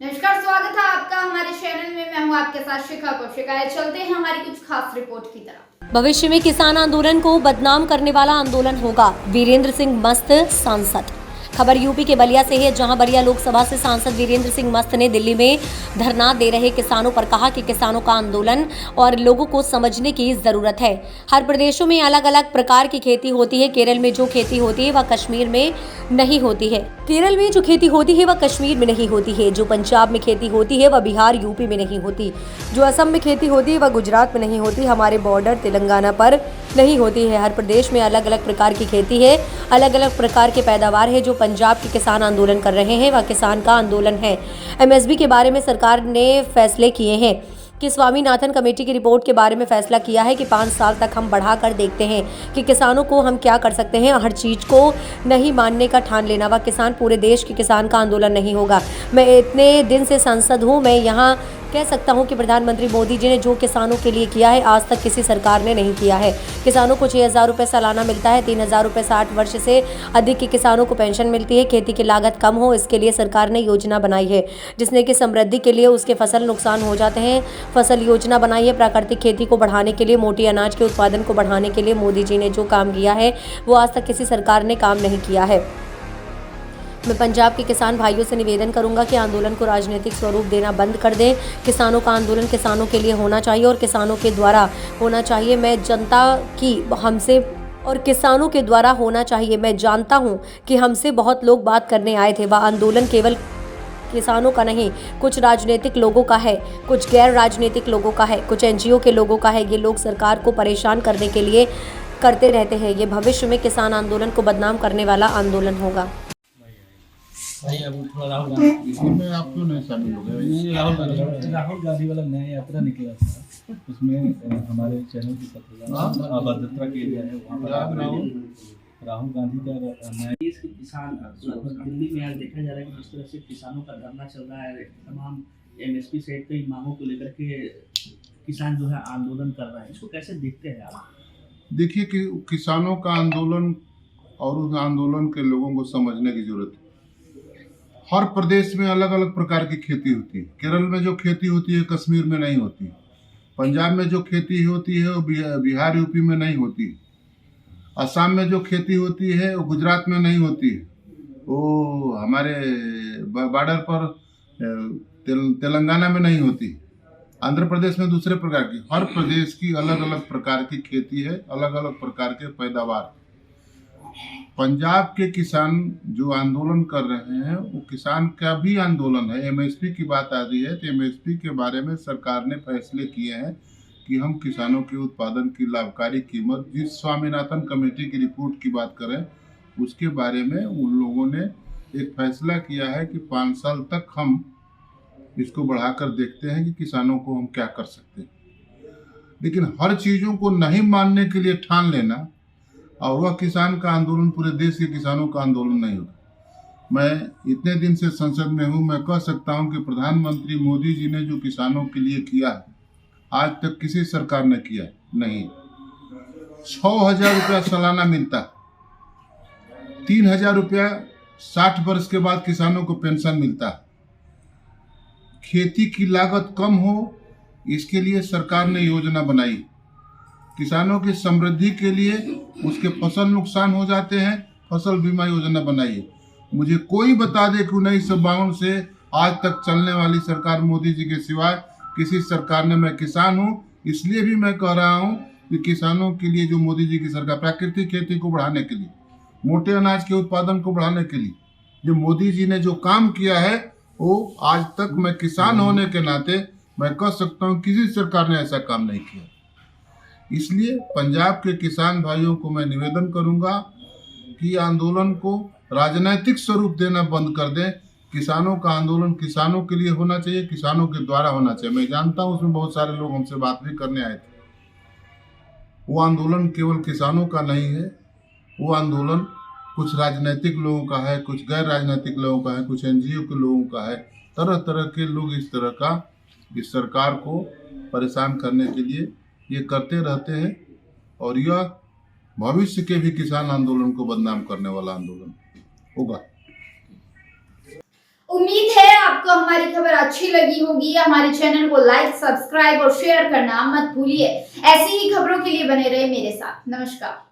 नमस्कार, स्वागत है आपका हमारे चैनल में। मैं हूं आपके साथ शिखा कौशिक। चलते हैं हमारी कुछ खास रिपोर्ट की तरफ। भविष्य में किसान आंदोलन को बदनाम करने वाला आंदोलन होगा, वीरेंद्र सिंह मस्त सांसद। खबर यूपी के बलिया से है, जहां बलिया लोकसभा से सांसद वीरेंद्र सिंह मस्त ने दिल्ली में धरना दे रहे किसानों पर कहा कि किसानों का आंदोलन और लोगों को समझने की जरूरत है। हर प्रदेशों में अलग अलग प्रकार की खेती होती है। केरल में जो खेती होती है वह कश्मीर में नहीं होती है। केरल में जो खेती होती है वह कश्मीर में नहीं होती है। जो पंजाब में खेती होती है वह बिहार यूपी में नहीं होती। जो असम में खेती होती है वह गुजरात में नहीं होती। हमारे बॉर्डर तेलंगाना पर नहीं होती है। हर प्रदेश में अलग अलग प्रकार की खेती है, अलग अलग प्रकार के पैदावार है। जो पंजाब के किसान आंदोलन कर रहे हैं वह किसान का आंदोलन है। एमएसपी के बारे में सरकार ने फैसले किए हैं कि स्वामीनाथन कमेटी की रिपोर्ट के बारे में फैसला किया है कि 5 साल तक हम बढ़ाकर देखते हैं कि किसानों को हम क्या कर सकते हैं। हर चीज को नहीं मानने का ठान लेना वह किसान, पूरे देश के किसान का आंदोलन नहीं होगा। मैं इतने दिन से सांसद हूँ, मैं यहाँ कह सकता हूँ कि प्रधानमंत्री मोदी जी ने जो किसानों के लिए किया है आज तक किसी सरकार ने नहीं किया है। किसानों को 6,000 रुपये सालाना मिलता है, 3,000 रुपये 60 वर्ष से अधिक के किसानों को पेंशन मिलती है। खेती की लागत कम हो, इसके लिए सरकार ने योजना बनाई है, जिसने कि समृद्धि के लिए उसके फसल नुकसान हो जाते हैं। फसल योजना बनाई है। प्राकृतिक खेती को बढ़ाने के लिए, मोटी अनाज के उत्पादन को बढ़ाने के लिए मोदी जी ने जो काम किया है वो आज तक किसी सरकार ने काम नहीं किया है। मैं पंजाब के किसान भाइयों से निवेदन करूंगा कि आंदोलन को राजनीतिक स्वरूप देना बंद कर दें। किसानों का आंदोलन किसानों के लिए होना चाहिए और किसानों के द्वारा होना चाहिए। मैं जनता की हमसे और किसानों के द्वारा होना चाहिए। मैं जानता हूं कि हमसे बहुत लोग बात करने आए थे। वह आंदोलन केवल किसानों का नहीं, कुछ राजनीतिक लोगों का है, कुछ गैर राजनीतिक लोगों का है, कुछ एनजीओ के लोगों का है। ये लोग सरकार को परेशान करने के लिए करते रहते हैं। ये भविष्य में किसान आंदोलन को बदनाम करने वाला आंदोलन होगा। नहीं, अब थोड़ा राहुल गांधी इसमें आप क्यों नहीं शामिल हो गए? नहीं, राहुल गांधी वाला नया यात्रा निकला था, उसमें हमारे चैनल की पत्रकार अभद्रता के एरिया है वहाँ पर राहुल गांधी का नया देश के किसान लगभग दिल्ली में आज देखा जा रहा है कि जिस तरह से किसानों का धरना चल रहा है, तमाम एमएसपी सहित कई मांगों को लेकर के किसान जो है आंदोलन कर रहे हैं, इसको कैसे देखते हैं आप? देखिए कि किसानों का आंदोलन और उस आंदोलन के लोगों को समझने की जरूरत है। हर प्रदेश में अलग अलग प्रकार की खेती होती है। केरल में जो खेती होती है कश्मीर में नहीं होती। पंजाब में जो खेती होती है वो बिहार यूपी में नहीं होती। असम में जो खेती होती है वो गुजरात में नहीं होती। वो हमारे बॉर्डर पर तेलंगाना में नहीं होती। आंध्र प्रदेश में दूसरे प्रकार की। हर प्रदेश की अलग अलग प्रकार की खेती है, अलग अलग प्रकार के पैदावार। पंजाब के किसान जो आंदोलन कर रहे हैं वो किसान का भी आंदोलन है। एमएसपी की बात आ रही है तो एमएसपी के बारे में सरकार ने फैसले किए हैं कि हम किसानों के उत्पादन की लाभकारी कीमत, जिस स्वामीनाथन कमेटी की रिपोर्ट की बात करें उसके बारे में उन लोगों ने एक फैसला किया है कि 5 साल तक हम इसको बढ़ाकर देखते हैं कि किसानों को हम क्या कर सकते हैं। लेकिन हर चीज़ों को नहीं मानने के लिए ठान लेना और वह किसान का आंदोलन पूरे देश के किसानों का आंदोलन नहीं होगा। मैं इतने दिन से संसद में हूँ, मैं कह सकता हूँ कि प्रधानमंत्री मोदी जी ने जो किसानों के लिए किया है आज तक किसी सरकार ने किया नहीं। 6,000 रुपया सालाना मिलता, 3,000 रुपया 60 वर्ष के बाद किसानों को पेंशन मिलता। खेती की लागत कम हो इसके लिए सरकार ने योजना बनाई। किसानों की समृद्धि के लिए उसके फसल नुकसान हो जाते हैं, फसल बीमा योजना बनाई है। मुझे कोई बता दे कि 1952 से आज तक चलने वाली सरकार मोदी जी के सिवाय किसी सरकार ने, मैं किसान हूँ इसलिए भी मैं कह रहा हूँ कि किसानों के लिए जो मोदी जी की सरकार प्राकृतिक खेती को बढ़ाने के लिए, मोटे अनाज के उत्पादन को बढ़ाने के लिए जो मोदी जी ने जो काम किया है वो आज तक मैं किसान होने के नाते मैं कह सकता हूँ किसी सरकार ने ऐसा काम नहीं किया। इसलिए पंजाब के किसान भाइयों को मैं निवेदन करूंगा कि आंदोलन को राजनीतिक स्वरूप देना बंद कर दें। किसानों का आंदोलन किसानों के लिए होना चाहिए, किसानों के द्वारा होना चाहिए। मैं जानता हूं उसमें बहुत सारे लोग हमसे बात भी करने आए थे। वो आंदोलन केवल किसानों का नहीं है, वो आंदोलन कुछ राजनीतिक लोगों का है, कुछ गैर राजनीतिक लोगों का है, कुछ एनजीओ के लोगों का है। तरह तरह के लोग इस तरह का इस सरकार को परेशान करने के लिए ये करते रहते हैं और यह भविष्य के भी किसान आंदोलन को बदनाम करने वाला आंदोलन होगा। उम्मीद है आपको हमारी खबर अच्छी लगी होगी, हमारे चैनल को लाइक, सब्सक्राइब और शेयर करना मत भूलिए। ऐसी ही खबरों के लिए बने रहे मेरे साथ। नमस्कार।